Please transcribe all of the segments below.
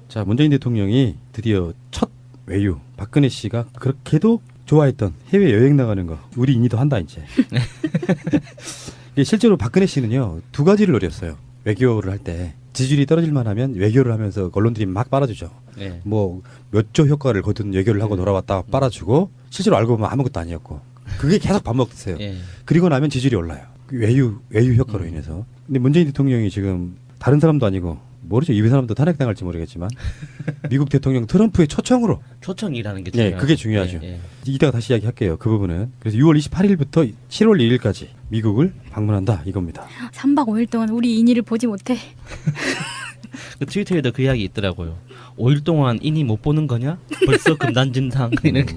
자, 문재인 대통령이 드디어 첫 외유, 박근혜 씨가 그렇게도 좋아했던 해외 여행 나가는 거 우리 인이도 한다 이제. 실제로 박근혜 씨는요 2가지를 노렸어요. 외교를 할 때 지지율이 떨어질만 하면 외교를 하면서 언론들이 막 빨아주죠. 네. 뭐 몇 조 효과를 거둔 외교를 하고 돌아왔다 빨아주고 실제로 알고 보면 아무것도 아니었고 그게 계속 반복됐어요. 예. 그리고 나면 지지율이 올라요. 외유 효과로 인해서. 근데 문재인 대통령이 지금 다른 사람도 아니고 모르죠. 이 사람도 탄핵당할지 모르겠지만 미국 대통령 트럼프의 초청으로. 초청이라는 게 네, 중요하죠. 그게 중요하죠. 예, 예. 이따가 다시 이야기할게요. 그 부분은. 그래서 6월 28일부터 7월 1일까지 미국을 방문한다 이겁니다. 3박 5일 동안 우리 인이를 보지 못해. 그 트위터에도 그 이야기 있더라고요. 5일 동안 인이 못 보는 거냐? 벌써 금단진상. 이렇게.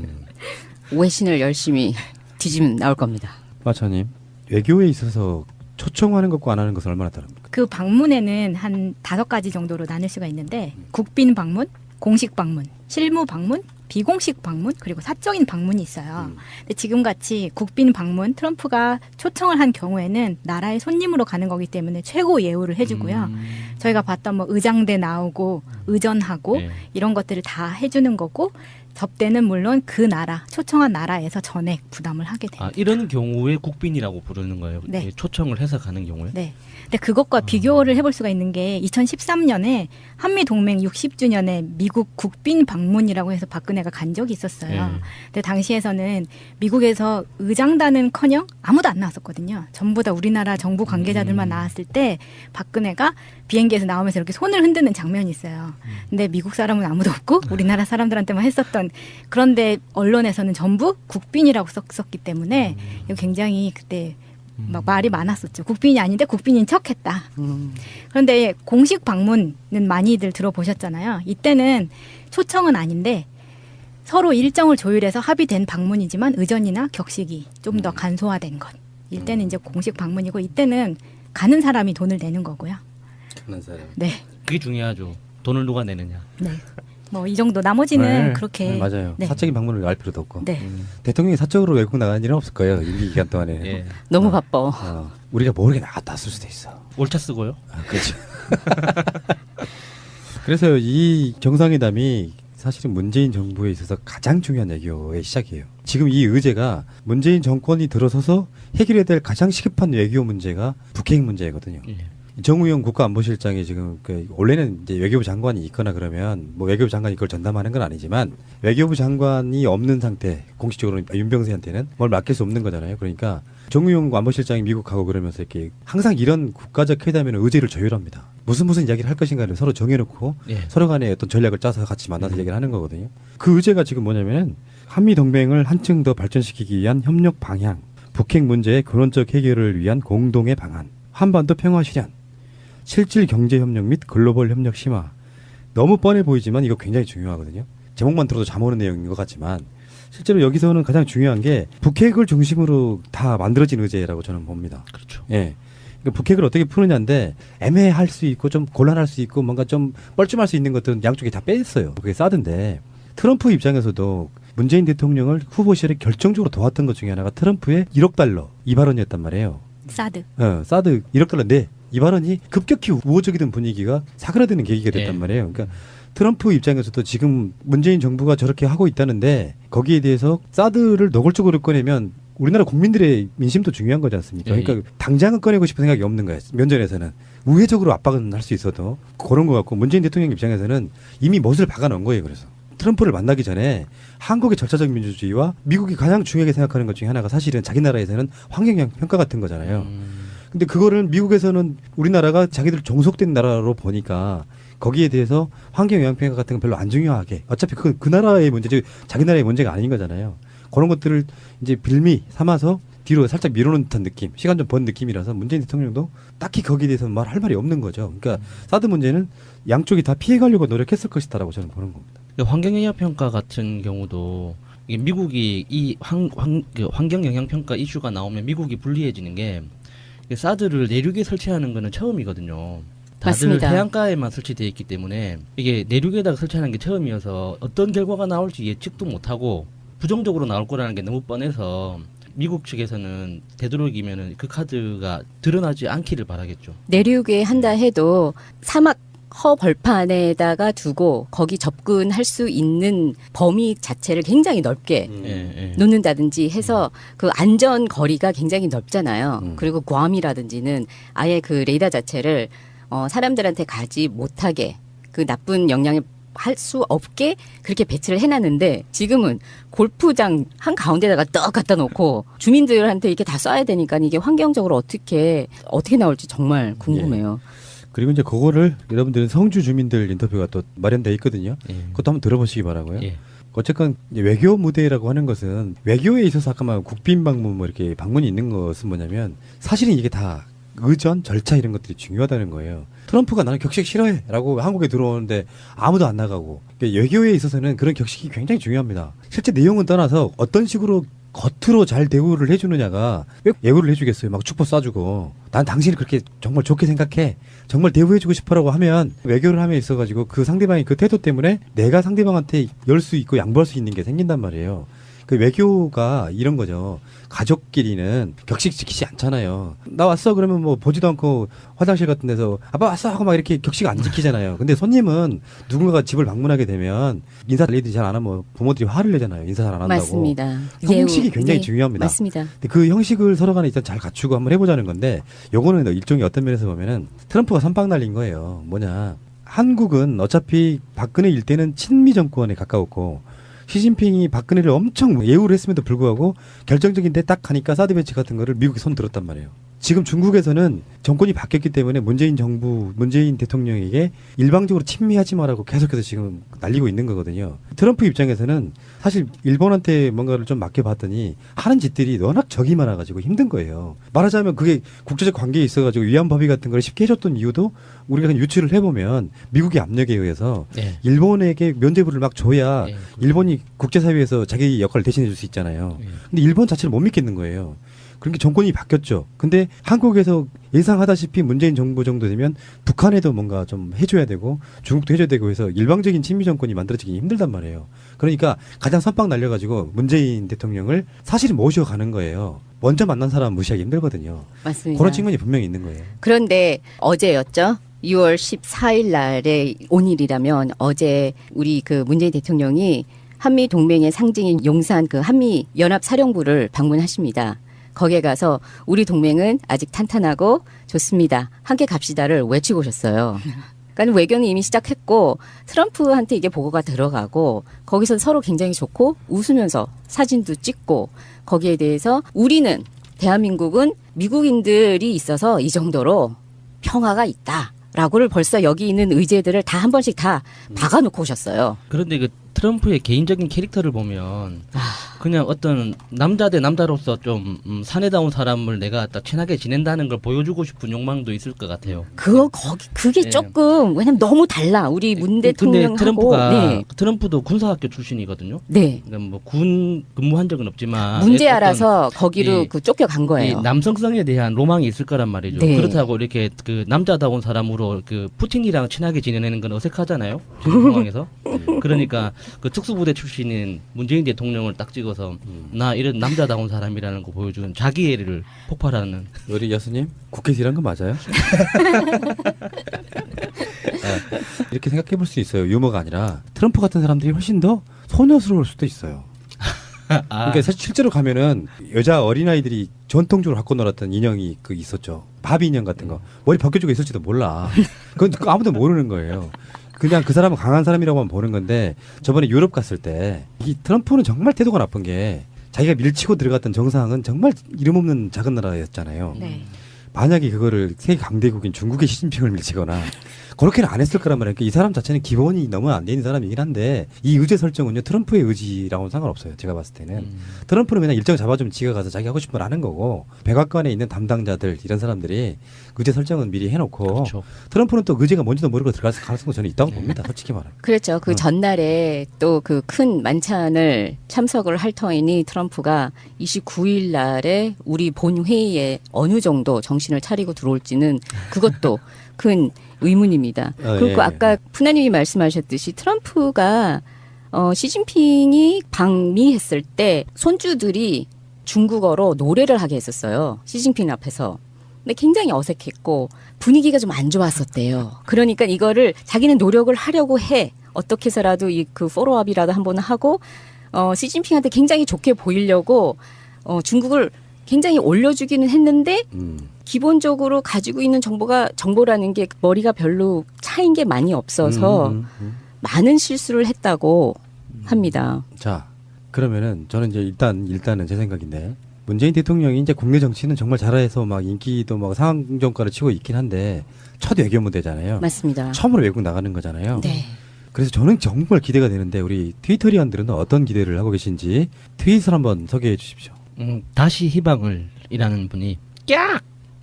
외신을 열심히 뒤지면 나올 겁니다. 마차님, 외교에 있어서 초청하는 것과 안 하는 것은 얼마나 다릅니까? 그 방문에는 한 5가지 정도로 나눌 수가 있는데 국빈 방문, 공식 방문, 실무 방문, 비공식 방문, 그리고 사적인 방문이 있어요. 근데 지금같이 국빈 방문, 트럼프가 초청을 한 경우에는 나라의 손님으로 가는 거기 때문에 최고 예우를 해주고요. 저희가 봤던 뭐 의장대 나오고 의전하고 네. 이런 것들을 다 해주는 거고 접대는 물론 그 나라, 초청한 나라에서 전액 부담을 하게 됩니다. 아, 이런 경우에 국빈이라고 부르는 거예요. 네. 예, 초청을 해서 가는 경우에. 네. 근데 그것과 비교를 해볼 수가 있는 게 2013년에 한미 동맹 60주년에 미국 국빈 방문이라고 해서 박근혜가 간 적이 있었어요. 네. 근데 당시에서는 미국에서 의장단은커녕 아무도 안 나왔었거든요. 전부 다 우리나라 정부 관계자들만 나왔을 때 박근혜가 비행기에서 나오면서 이렇게 손을 흔드는 장면이 있어요. 근데 미국 사람은 아무도 없고 우리나라 사람들한테만 했었던. 그런데 언론에서는 전부 국빈이라고 썼기 때문에 이거 굉장히 그때 막 말이 많았었죠. 국빈이 아닌데 국빈인 척했다. 그런데 공식 방문은 많이들 들어보셨잖아요. 이때는 초청은 아닌데 서로 일정을 조율해서 합의된 방문이지만 의전이나 격식이 좀 더 간소화된 것. 이때는 이제 공식 방문이고 이때는 가는 사람이 돈을 내는 거고요. 그런 사람. 네, 그게 중요하죠. 돈을 누가 내느냐. 네. 뭐 이 정도 나머지는 네. 그렇게 맞아요. 네. 사적인 방문을 알 필요도 없고. 네. 대통령이 사적으로 외국 나가는 일은 없을 거예요. 임기 기간 동안에. 예. 너무 바빠. 우리가 모르게 나갔다 왔을 수도 있어. 월차 쓰고요. 그렇죠. 그래서 이 정상회담이 사실은 문재인 정부에 있어서 가장 중요한 외교의 시작이에요. 지금 이 의제가 문재인 정권이 들어서서 해결해야 될 가장 시급한 외교 문제가 북핵 문제거든요. 예. 정우영 국가안보실장이 지금 원래는 이제 외교부 장관이 있거나 그러면 뭐 외교부 장관이 그걸 전담하는 건 아니지만 외교부 장관이 없는 상태 공식적으로 윤병세한테는 뭘 맡길 수 없는 거잖아요. 그러니까 정우영 안보실장이 미국 가고 그러면서 이렇게 항상 이런 국가적 회담에는 의제를 조율합니다. 무슨 이야기를 할 것인가를 서로 정해놓고 예. 서로 간에 어떤 전략을 짜서 같이 만나서 얘기를 하는 거거든요. 그 의제가 지금 뭐냐면은 한미 동맹을 한층 더 발전시키기 위한 협력 방향, 북핵 문제의 근원적 해결을 위한 공동의 방안, 한반도 평화 실현, 실질 경제 협력 및 글로벌 협력 심화. 너무 뻔해 보이지만 이거 굉장히 중요하거든요. 제목만 들어도 잠 오는 내용인 것 같지만 실제로 여기서는 가장 중요한 게 북핵을 중심으로 다 만들어진 의제라고 저는 봅니다. 그렇죠. 예. 그러니까 북핵을 어떻게 푸느냐인데 애매할 수 있고 좀 곤란할 수 있고 뭔가 좀 뻘쭘할 수 있는 것들은 양쪽이 다 뺐어요. 그게 사드인데 트럼프 입장에서도 문재인 대통령을 후보 시절에 결정적으로 도왔던 것 중에 하나가 트럼프의 1억 달러 이 발언이었단 말이에요. 사드. 사드 1억 달러 네. 이 발언이 급격히 우호적이던 분위기가 사그라드는 계기가 됐단 예. 말이에요. 그러니까 트럼프 입장에서도 지금 문재인 정부가 저렇게 하고 있다는데 거기에 대해서 사드를 노골적으로 꺼내면 우리나라 국민들의 민심도 중요한 거지 않습니까? 예. 그러니까 당장은 꺼내고 싶은 생각이 없는 거예요. 면전에서는. 우회적으로 압박은 할 수 있어도 그런 것 같고 문재인 대통령 입장에서는 이미 못을 박아놓은 거예요. 그래서 트럼프를 만나기 전에 한국의 절차적 민주주의와 미국이 가장 중요하게 생각하는 것 중에 하나가 사실은 자기 나라에서는 환경 평가 같은 거잖아요. 근데 그거를 미국에서는 우리나라가 자기들 종속된 나라로 보니까 거기에 대해서 환경 영향 평가 같은 건 별로 안 중요하게 어차피 그 나라의 문제지 자기 나라의 문제가 아닌 거잖아요. 그런 것들을 이제 빌미 삼아서 뒤로 살짝 밀어놓은 듯한 느낌, 시간 좀 번 느낌이라서 문재인 대통령도 딱히 거기에 대해서 말할 말이 없는 거죠. 그러니까 사드 문제는 양쪽이 다 피해가려고 노력했을 것이다라고 저는 보는 겁니다. 환경영향평가 같은 경우도 이게 미국이 이 환경영향평가 이슈가 나오면 미국이 불리해지는 게 사드를 내륙에 설치하는 거는 처음이거든요. 다들 맞습니다. 해안가에만 설치되어 있기 때문에 이게 내륙에다가 설치하는 게 처음이어서 어떤 결과가 나올지 예측도 못하고 부정적으로 나올 거라는 게 너무 뻔해서 미국 측에서는 되도록이면은 그 카드가 드러나지 않기를 바라겠죠. 내륙에 한다 해도 사막 허 벌판에다가 두고 거기 접근할 수 있는 범위 자체를 굉장히 넓게 예. 놓는다든지 해서 그 안전 거리가 굉장히 넓잖아요. 그리고 괌이라든지는 아예 그 레이더 자체를 사람들한테 가지 못하게 그 나쁜 영향을 할 수 없게 그렇게 배치를 해놨는데 지금은 골프장 한 가운데다가 떡 갖다 놓고 주민들한테 이렇게 다 쏴야 되니까 이게 환경적으로 어떻게 나올지 정말 궁금해요. 그리고 이제 그거를 여러분들은 성주 주민들 인터뷰가 또 마련돼 있거든요. 그것도 한번 들어보시기 바라고요. 예. 어쨌건 이제 외교 무대라고 하는 것은 외교에 있어서 아까 말한 국빈 방문 뭐 이렇게 방문이 있는 것은 뭐냐면 사실은 이게 다 의전 절차 이런 것들이 중요하다는 거예요. 트럼프가 나는 격식 싫어해라고 한국에 들어오는데 아무도 안 나가고 그러니까 외교에 있어서는 그런 격식이 굉장히 중요합니다. 실제 내용은 떠나서 어떤 식으로 겉으로 잘 대우를 해주느냐가 왜 예우를 해주겠어요. 막 축포 쏴주고 난 당신을 그렇게 정말 좋게 생각해 정말 대우해주고 싶어라고 하면 외교를 함에 있어가지고 그 상대방의 그 태도 때문에 내가 상대방한테 열 수 있고 양보할 수 있는 게 생긴단 말이에요. 그 외교가 이런 거죠. 가족끼리는 격식 지키지 않잖아요. 나 왔어 그러면 뭐 보지도 않고 화장실 같은 데서 아빠 왔어 하고 막 이렇게 격식 안 지키잖아요. 근데 손님은 누군가가 집을 방문하게 되면 인사 레이디 잘 안 하면 부모들이 화를 내잖아요. 인사 잘 안 한다고. 맞습니다. 형식이 굉장히 중요합니다. 맞습니다. 근데 그 형식을 서로 간에 일단 잘 갖추고 한번 해보자는 건데 요거는 일종의 어떤 면에서 보면은 트럼프가 선빵 날린 거예요. 뭐냐. 한국은 어차피 박근혜 일대는 친미 정권에 가까웠고 시진핑이 박근혜를 엄청 예우를 했음에도 불구하고 결정적인 데 딱 가니까 사드 배치 같은 거를 미국이 손 들었단 말이에요. 지금 중국에서는 정권이 바뀌었기 때문에 문재인 대통령에게 일방적으로 친미하지 마라고 계속해서 지금 날리고 있는 거거든요. 트럼프 입장에서는 사실 일본한테 뭔가를 좀 맡겨봤더니 하는 짓들이 워낙 적이 많아가지고 힘든 거예요. 말하자면 그게 국제적 관계에 있어가지고 위안법의 같은 걸 쉽게 해줬던 이유도 우리가 그냥 유추를 해보면 미국의 압력에 의해서 예. 일본에게 면죄부를 막 줘야 예. 일본이 국제사회에서 자기 역할을 대신해 줄 수 있잖아요. 근데 일본 자체를 못 믿겠는 거예요. 그러니까 정권이 바뀌었죠. 근데 한국에서 예상하다시피 문재인 정부 정도 되면 북한에도 뭔가 좀 해줘야 되고 중국도 해줘야 되고 해서 일방적인 친미 정권이 만들어지기 힘들단 말이에요. 그러니까 가장 선빵 날려가지고 문재인 대통령을 사실은 모셔가는 거예요. 먼저 만난 사람 무시하기 힘들거든요. 맞습니다. 그런 측면이 분명히 있는 거예요. 그런데 어제였죠. 6월 14일 날에 오늘이라면 어제 우리 그 문재인 대통령이 한미 동맹의 상징인 용산 그 한미 연합 사령부를 방문하십니다. 거기에 가서 우리 동맹은 아직 탄탄하고 좋습니다. 함께 갑시다를 외치고 오셨어요. 그러니까 외교는 이미 시작했고 트럼프한테 이게 보고가 들어가고 거기서 서로 굉장히 좋고 웃으면서 사진도 찍고 거기에 대해서 우리는 대한민국은 미국인들이 있어서 이 정도로 평화가 있다라고를 벌써 여기 있는 의제들을 다 한 번씩 다 박아놓고 오셨어요. 그런데 그 트럼프의 개인적인 캐릭터를 보면 그냥 어떤 남자 대 남자로서 좀 사내다운 사람을 내가 딱 친하게 지낸다는 걸 보여주고 싶은 욕망도 있을 것 같아요. 그게 예. 조금 왜냐면 너무 달라 우리 문 근데 대통령하고. 트럼프가 네. 트럼프도 군사학교 출신이거든요. 네. 그러니까 뭐 군 근무한 적은 없지만 문제 어떤 알아서 거기로 이- 그 쫓겨간 이 거예요. 남성성에 대한 로망이 있을 거란 말이죠. 네. 그렇다고 이렇게 그 남자다운 사람으로 그 푸틴이랑 친하게 지내는 건 어색하잖아요. 지금 상황에서. 그러니까 그 특수부대 출신인 문재인 대통령을 딱 찍어서 나 이런 남자다운 사람이라는 거 보여주는 자기애를 폭발하는. 우리 여수님 국회에서 일한 거 맞아요? 이렇게 생각해 볼 수 있어요. 유머가 아니라 트럼프 같은 사람들이 훨씬 더 소녀스러울 수도 있어요. 그러니까 사실 실제로 가면은 여자 어린아이들이 전통적으로 갖고 놀았던 인형이 그 있었죠. 바비 인형 같은 거. 머리 벗겨주고 있을지도 몰라. 그건 아무도 모르는 거예요. 그냥 그 사람은 강한 사람이라고만 보는 건데 저번에 유럽 갔을 때 이 트럼프는 정말 태도가 나쁜 게 자기가 밀치고 들어갔던 정상은 정말 이름 없는 작은 나라였잖아요. 네. 만약에 그거를 세계 강대국인 중국의 시진핑을 밀치거나 그렇게는 안 했을 거란 말이에요. 그러니까 이 사람 자체는 기본이 너무 안 돼 있는 사람이긴 한데 이 의제 설정은요 트럼프의 의지랑은 상관없어요. 제가 봤을 때는 트럼프는 그냥 일정 잡아주면 지가 가서 자기 하고 싶은 걸 하는 거고 백악관에 있는 담당자들 이런 사람들이 의제 설정은 미리 해놓고 그렇죠. 트럼프는 또 의제가 뭔지도 모르고 들어갈 가능성도 저는 있다고 봅니다. 솔직히 말하면. 그렇죠. 그 전날에 또 그 큰 만찬을 참석을 할 터이니 트럼프가 29일 날에 우리 본회의에 어느 정도 정신을 차리고 들어올지는 그것도 큰 의문입니다. 그리고 예. 아까 푸나님이 말씀하셨듯이 트럼프가 시진핑이 방미했을 때 손주들이 중국어로 노래를 하게 했었어요. 시진핑 앞에서. 근데 굉장히 어색했고 분위기가 좀 안 좋았었대요. 그러니까 이거를 자기는 노력을 하려고 해. 어떻게 해서라도 이 그 포로업이라도 한번 하고 시진핑한테 굉장히 좋게 보이려고 중국을 굉장히 올려주기는 했는데 기본적으로 가지고 있는 정보라는 게 머리가 별로 차인 게 많이 없어서 많은 실수를 했다고 합니다. 자, 그러면은 저는 이제 일단은 제 생각인데 문재인 대통령이 이제 국내 정치는 정말 잘해서 막 인기도 막 상정가를 치고 있긴 한데 첫 외교무대잖아요. 맞습니다. 처음으로 외국 나가는 거잖아요. 네. 그래서 저는 정말 기대가 되는데 우리 트위터리안들은 어떤 기대를 하고 계신지 트윗을 한번 소개해 주십시오. 다시 희망을 이라는 분이 깍!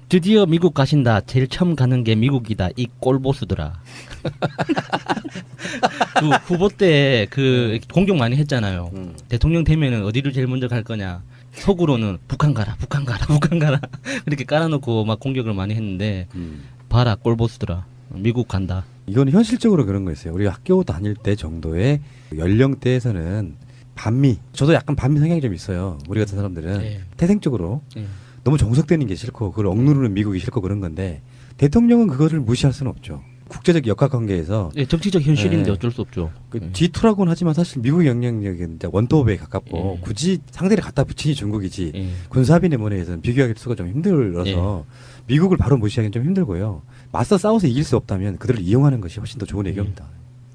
드디어 미국 가신다. 제일 처음 가는 게 미국이다. 이 꼴보수더라. 그 후보 때 그 공격 많이 했잖아요. 대통령 되면은 어디를 제일 먼저 갈 거냐. 속으로는 북한 가라, 북한 가라, 북한 가라. 그렇게 깔아놓고 막 공격을 많이 했는데 봐라 꼴보수더라. 미국 간다. 이건 현실적으로 그런 거였어요. 우리가 학교 다닐 때 정도의 연령대에서는 반미, 저도 약간 반미 성향이 좀 있어요. 우리 같은 사람들은 네. 태생적으로 네. 너무 정석되는 게 싫고 그걸 억누르는 미국이 싫고 그런 건데 대통령은 그거를 무시할 수는 없죠. 국제적 역학관계에서 네, 정치적 현실인데 네. 어쩔 수 없죠. 그 네. G2라고는 하지만 사실 미국 영향력은 이제 원톱에 가깝고 예. 굳이 상대를 갖다 붙이니 중국이지 예. 군사비의 문에서는 비교할 수가 좀 힘들어서 미국을 바로 무시하기는 좀 힘들고요. 맞서 싸워서 이길 수 없다면 그들을 이용하는 것이 훨씬 더 좋은 외교입니다.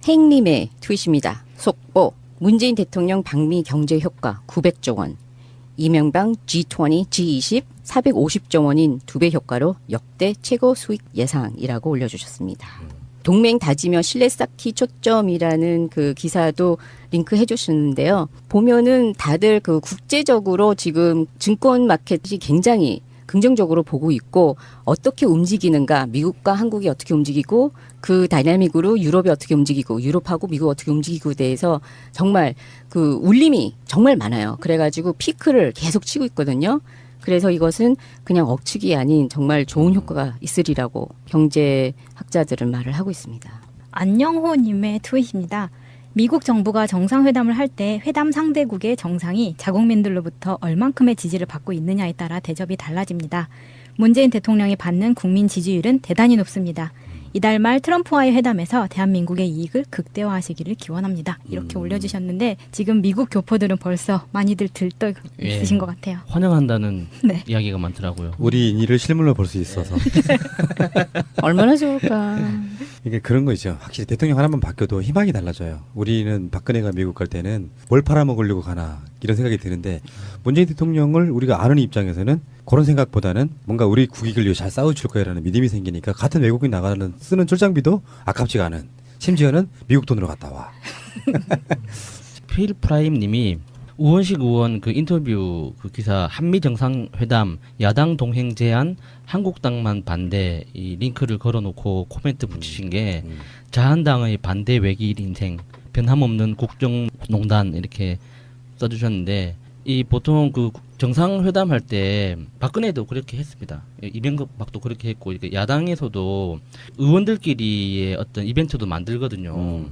행님의 트윗입니다. 속보 문재인 대통령 방미 경제 효과 900조 원. 이명박 G20, G20 450조 원인 2배 효과로 역대 최고 수익 예상이라고 올려주셨습니다. 동맹 다지며 신뢰 쌓기 초점이라는 그 기사도 링크해 주시는데요. 보면은 다들 그 국제적으로 지금 증권 마켓이 굉장히 긍정적으로 보고 있고 어떻게 움직이는가 미국과 한국이 어떻게 움직이고 그 다이나믹으로 유럽이 어떻게 움직이고 유럽하고 미국 어떻게 움직이고에 대해서 정말 그 울림이 정말 많아요. 그래가지고 피크를 계속 치고 있거든요. 그래서 이것은 그냥 억측이 아닌 정말 좋은 효과가 있으리라고 경제학자들은 말을 하고 있습니다. 안영호님의 트윗입니다. 미국 정부가 정상회담을 할 때 회담 상대국의 정상이 자국민들로부터 얼만큼의 지지를 받고 있느냐에 따라 대접이 달라집니다. 문재인 대통령이 받는 국민 지지율은 대단히 높습니다. 이달 말 트럼프와의 회담에서 대한민국의 이익을 극대화하시기를 기원합니다. 이렇게 올려주셨는데 지금 미국 교포들은 벌써 많이들 들떠 있으신 것 같아요. 환영한다는 네. 이야기가 많더라고요. 우리 일을 실물로 볼 수 있어서 얼마나 좋을까. 이게 그런 거 있죠. 확실히 대통령 하나만 바뀌어도 희망이 달라져요. 우리는 박근혜가 미국 갈 때는 뭘 팔아먹으려고 가나 이런 생각이 드는데 문재인 대통령을 우리가 아는 입장에서는 그런 생각보다는 뭔가 우리 국익을 위해 잘 싸워줄 거야라는 믿음이 생기니까 같은 외국인 나가는 쓰는 출장비도 아깝지가 않은 심지어는 미국 돈으로 갔다 와. 페일 프라임님이 우원식 의원 그 인터뷰 그 기사 한미 정상회담 야당 동행 제안 한국당만 반대 이 링크를 걸어놓고 코멘트 붙이신 게 자한당의 반대 외길 인생 변함없는 국정농단 이렇게 써주셨는데 이 보통 그 정상회담 할 때 박근혜도 그렇게 했습니다. 이명박도 그렇게 했고 이렇게 야당에서도 의원들끼리의 어떤 이벤트도 만들거든요.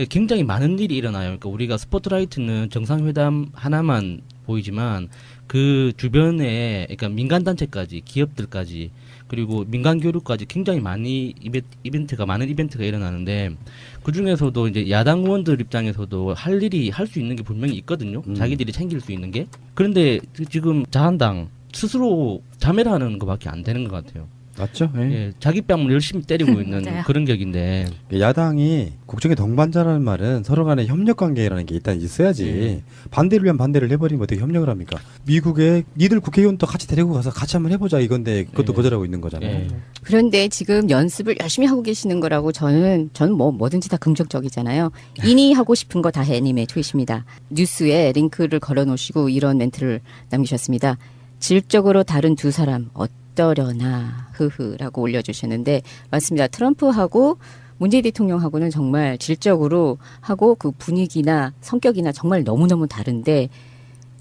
굉장히 많은 일이 일어나요. 그러니까 우리가 스포트라이트는 정상회담 하나만 보이지만 그 주변에 그러니까 민간 단체까지 기업들까지 그리고 민간 교류까지 굉장히 많이 이벤트가 많은 이벤트가 일어나는데 그 중에서도 이제 야당 의원들 입장에서도 할 일이 할 수 있는 게 분명히 있거든요. 자기들이 챙길 수 있는 게. 그런데 지금 자한당 스스로 자멸 하는 것밖에 안 되는 것 같아요. 맞죠? 예. 예, 자기 뺨을 열심히 때리고 있는 맞아요. 그런 격인데 야당이 국정의 동반자라는 말은 서로 간의 협력 관계라는 게 일단 있어야지 반대를 위한 반대를 해버리면 어떻게 협력을 합니까? 미국에 니들 국회의원도 같이 데리고 가서 같이 한번 해보자 이건데 그것도 거절하고 있는 거잖아요. 예. 그런데 지금 연습을 열심히 하고 계시는 거라고 저는 뭐든지 다 긍정적이잖아요. 이니 하고 싶은 거 다 해님의 트윗입니다. 뉴스에 링크를 걸어놓으시고 이런 멘트를 남기셨습니다. 질적으로 다른 두 사람 어떠려나 흐흐라고 올려주셨는데 맞습니다. 트럼프하고 문재인 대통령하고는 정말 질적으로 하고 그 분위기나 성격이나 정말 너무너무 다른데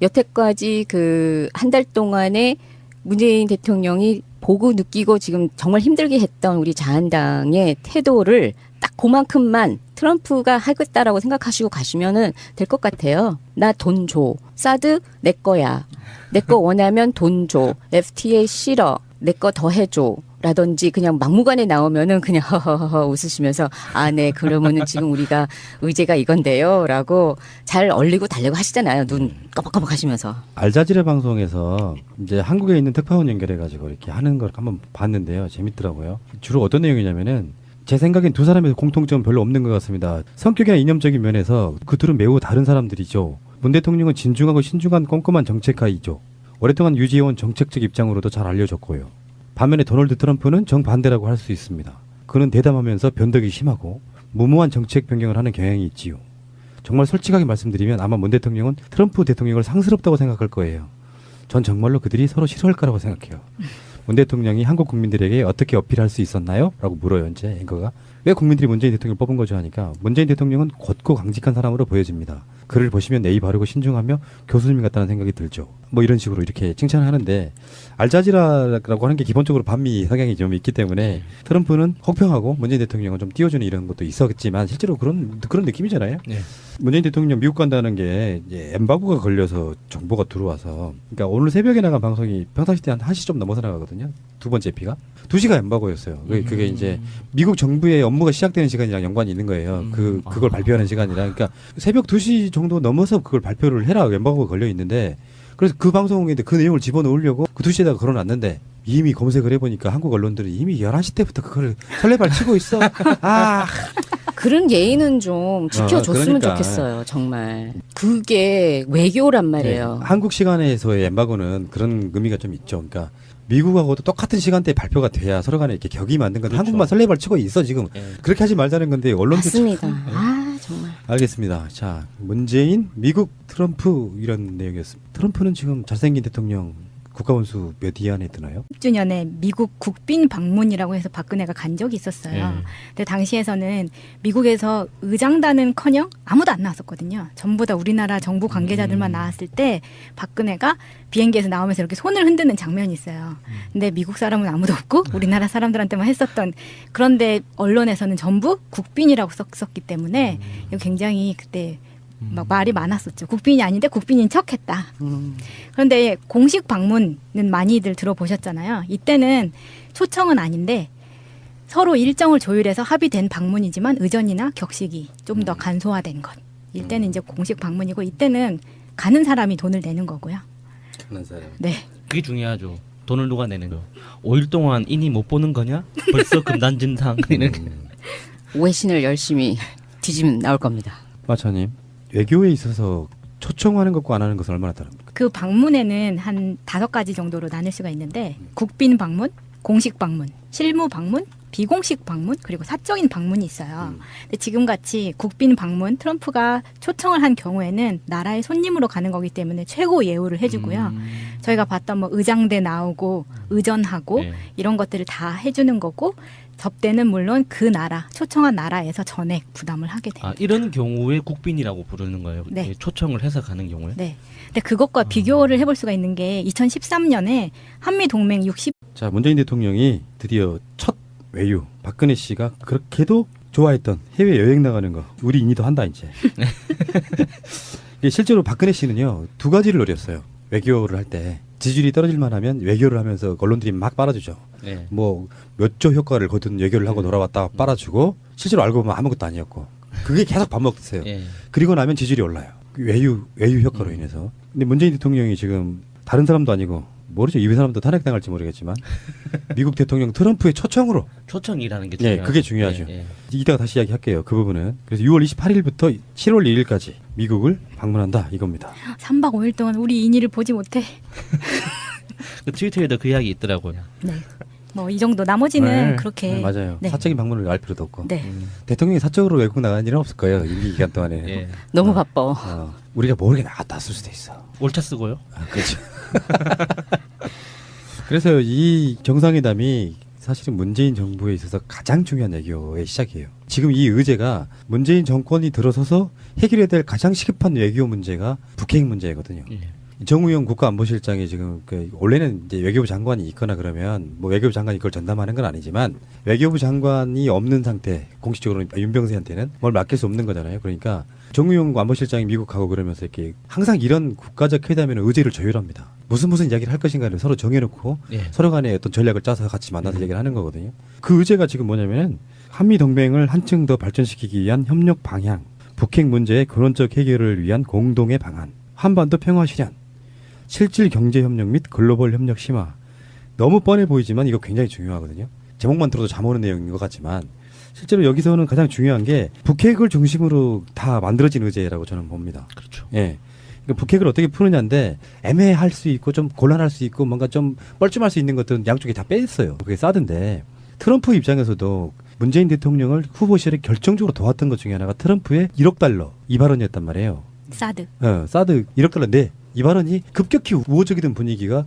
여태까지 그 한 달 동안에 문재인 대통령이 보고 느끼고 지금 정말 힘들게 했던 우리 자한당의 태도를 딱 그만큼만 트럼프가 하겠다라고 생각하시고 가시면은 될 것 같아요. 나 돈 줘. 사드 내 거야. 내 거 원하면 돈 줘. FTA 싫어. 내 거 더 해줘. 라든지 그냥 막무가내 나오면은 그냥 허허허 웃으시면서 아, 네, 그러면은 지금 우리가 의제가 이건데요. 라고 잘 얼리고 달래고 하시잖아요. 눈 꺼벅꺼벅 하시면서. 알자지라 방송에서 이제 한국에 있는 특파원 연결해가지고 이렇게 하는 걸 한번 봤는데요. 재밌더라고요. 주로 어떤 내용이냐면은 제 생각엔 두 사람의 공통점은 별로 없는 것 같습니다. 성격이나 이념적인 면에서 그 둘은 매우 다른 사람들이죠. 문 대통령은 진중하고 신중한 꼼꼼한 정책가이죠. 오랫동안 유지해온 정책적 입장으로도 잘 알려졌고요. 반면에 도널드 트럼프는 정반대라고 할 수 있습니다. 그는 대담하면서 변덕이 심하고 무모한 정책 변경을 하는 경향이 있지요. 정말 솔직하게 말씀드리면 아마 문 대통령은 트럼프 대통령을 상스럽다고 생각할 거예요. 전 정말로 그들이 서로 싫어할 거라고 생각해요. 문 대통령이 한국 국민들에게 어떻게 어필할 수 있었나요? 라고 물어요. 이제 앵커가. 왜 국민들이 문재인 대통령을 뽑은 거죠? 하니까 문재인 대통령은 곧고 강직한 사람으로 보여집니다. 그를 보시면 예의 바르고 신중하며 교수님 같다는 생각이 들죠. 뭐 이런 식으로 이렇게 칭찬을 하는데 알자지라라고 하는 게 기본적으로 반미 성향이 좀 있기 때문에 트럼프는 혹평하고 문재인 대통령은 좀 띄워주는 이런 것도 있었겠지만 실제로 그런 느낌이잖아요. 네. 문재인 대통령 미국 간다는 게 이제 엠바고가 걸려서 정보가 들어와서 그러니까 오늘 새벽에 나간 방송이 평상시 때 한 1시 좀 넘어서 나가거든요. 두 번째 피가 2시가 엠바고였어요. 그게 이제 미국 정부의 업무가 시작되는 시간이랑 연관이 있는 거예요. 그걸 발표하는 시간이라. 그러니까 새벽 2시 정도 넘어서 그걸 발표를 해라. 엠바고가 걸려 있는데 그래서 그 방송에 그 내용을 집어넣으려고 그 2시에다가 걸어놨는데 이미 검색을 해보니까 한국 언론들이 이미 11시 때부터 그걸 설레발 치고 있어. 아. 그런 예의는 좀 지켜줬으면 그러니까. 좋겠어요. 정말. 그게 외교란 말이에요. 네, 한국 시간에서의 엠바고는 그런 의미가 좀 있죠. 그러니까 미국하고도 똑같은 시간대에 발표가 돼야 서로 간에 이렇게 격이 맞는 건데 그렇죠. 한국만 설레발 치고 있어 지금. 예. 그렇게 하지 말자는 건데 언론도 맞습니다. 참- 아, 정말. 알겠습니다. 자, 문재인, 미국, 트럼프 이런 내용이었습니다. 트럼프는 지금 잘생긴 대통령 국가원수 몇 위 안에 드나요? 10주년에 미국 국빈 방문이라고 해서 박근혜가 간 적이 있었어요. 예. 근데 당시에서는 미국에서 의장단은커녕 아무도 안 나왔었거든요. 전부 다 우리나라 정부 관계자들만 나왔을 때 박근혜가 비행기에서 나오면서 이렇게 손을 흔드는 장면이 있어요. 근데 미국 사람은 아무도 없고 우리나라 사람들한테만 했었던, 그런데 언론에서는 전부 국빈이라고 썼기 때문에 이거 굉장히 그때 막 말이 많았었죠. 국빈이 아닌데 국빈인 척했다. 그런데 공식 방문은 많이들 들어보셨잖아요. 이때는 초청은 아닌데 서로 일정을 조율해서 합의된 방문이지만 의전이나 격식이 좀 더 간소화된 것. 이때는 이제 공식 방문이고 이때는 가는 사람이 돈을 내는 거고요. 하는 사람. 네. 그게 중요하죠. 돈을 누가 내는 거. 5일 동안 인이 못 보는 거냐? 벌써 금단진상. 이렇게. 외신을 열심히 뒤지면 나올 겁니다. 마차님, 외교에 있어서 초청하는 것과 안 하는 것은 얼마나 다릅니까? 그 방문에는 한 5가지 정도로 나눌 수가 있는데 국빈 방문, 공식 방문, 실무 방문, 비공식 방문, 그리고 사적인 방문이 있어요. 근데 지금같이 국빈 방문, 트럼프가 초청을 한 경우에는 나라의 손님으로 가는 거기 때문에 최고 예우를 해주고요. 저희가 봤던 뭐 의장대 나오고 의전하고 네. 이런 것들을 다 해주는 거고, 접대는 물론 그 나라, 초청한 나라에서 전액 부담을 하게 됩니다. 아, 이런 경우에 국빈이라고 부르는 거예요. 네. 초청을 해서 가는 경우에. 네. 근데 그것과 비교를 해볼 수가 있는 게 2013년에 한미 동맹 60 자, 문재인 대통령이 드디어 첫 외유, 박근혜 씨가 그렇게도 좋아했던 해외 여행 나가는 거 우리 인이도 한다 이제. 이게 실제로 박근혜 씨는요 2가지를 노렸어요. 외교를 할 때 지지율이 떨어질만 하면 외교를 하면서 언론들이 막 빨아주죠. 네. 뭐 몇 조 효과를 거둔 외교를 하고 돌아왔다 빨아주고 실제로 알고 보면 아무것도 아니었고 그게 계속 반복됐어요. 예. 그리고 나면 지지율이 올라요. 그 외유 효과로 인해서. 근데 문재인 대통령이 지금 다른 사람도 아니고 모르죠. 이 사람도 탄핵당할지 모르겠지만 미국 대통령 트럼프의 초청으로. 초청이라는 게 예, 중요하죠. 그게 중요하죠. 예, 예. 이따가 다시 이야기할게요. 그 부분은. 그래서 6월 28일부터 7월 1일까지 미국을 방문한다 이겁니다. 3박 5일 동안 우리 인이를 보지 못해. 그 트위터에도 그 이야기 있더라고요. 네. 뭐 이 정도. 나머지는 네, 그렇게. 네, 맞아요. 네. 사적인 방문을 알 필요도 없고. 네. 대통령이 사적으로 외국 나가는 일은 없을 거예요. 임기 기간 동안에. 예. 너무 바빠. 우리가 모르게 나갔다 왔을 수도 있어. 올차 쓰고요. 그렇죠. 그래서 이 정상회담이 사실은 문재인 정부에 있어서 가장 중요한 외교의 시작이에요. 지금 이 의제가 문재인 정권이 들어서서 해결해야 될 가장 시급한 외교 문제가 북핵 문제거든요. 예. 정우영 국가안보실장이 지금 원래는 이제 외교부 장관이 있거나 그러면 뭐 외교부 장관이 그걸 전담하는 건 아니지만 외교부 장관이 없는 상태 공식적으로 윤병세한테는 뭘 맡길 수 없는 거잖아요. 그러니까 정우영 안보실장이 미국하고 그러면서 이렇게 항상 이런 국가적 회담에는 의제를 조율합니다. 무슨 이야기를 할 것인가를 서로 정해놓고 예. 서로 간에 어떤 전략을 짜서 같이 만나서 얘기를 하는 거거든요. 그 의제가 지금 뭐냐면은 한미 동맹을 한층 더 발전시키기 위한 협력 방향, 북핵 문제의 근원적 해결을 위한 공동의 방안, 한반도 평화 실현, 실질 경제 협력 및 글로벌 협력 심화. 너무 뻔해 보이지만 이거 굉장히 중요하거든요. 제목만 들어도 잠 오는 내용인 것 같지만 실제로 여기서는 가장 중요한 게 북핵을 중심으로 다 만들어진 의제라고 저는 봅니다. 그렇죠. 예. 그러니까 북핵을 어떻게 푸느냐인데 애매할 수 있고 좀 곤란할 수 있고 뭔가 좀 뻘쭘할 수 있는 것들은 양쪽이 다 뺐어요. 그게 사드인데 트럼프 입장에서도 문재인 대통령을 후보 시절에 결정적으로 도왔던 것 중에 하나가 트럼프의 1억 달러 이 발언이었단 말이에요. 사드. 사드 1억 달러 네. 이 발언이 급격히 우호적이던 분위기가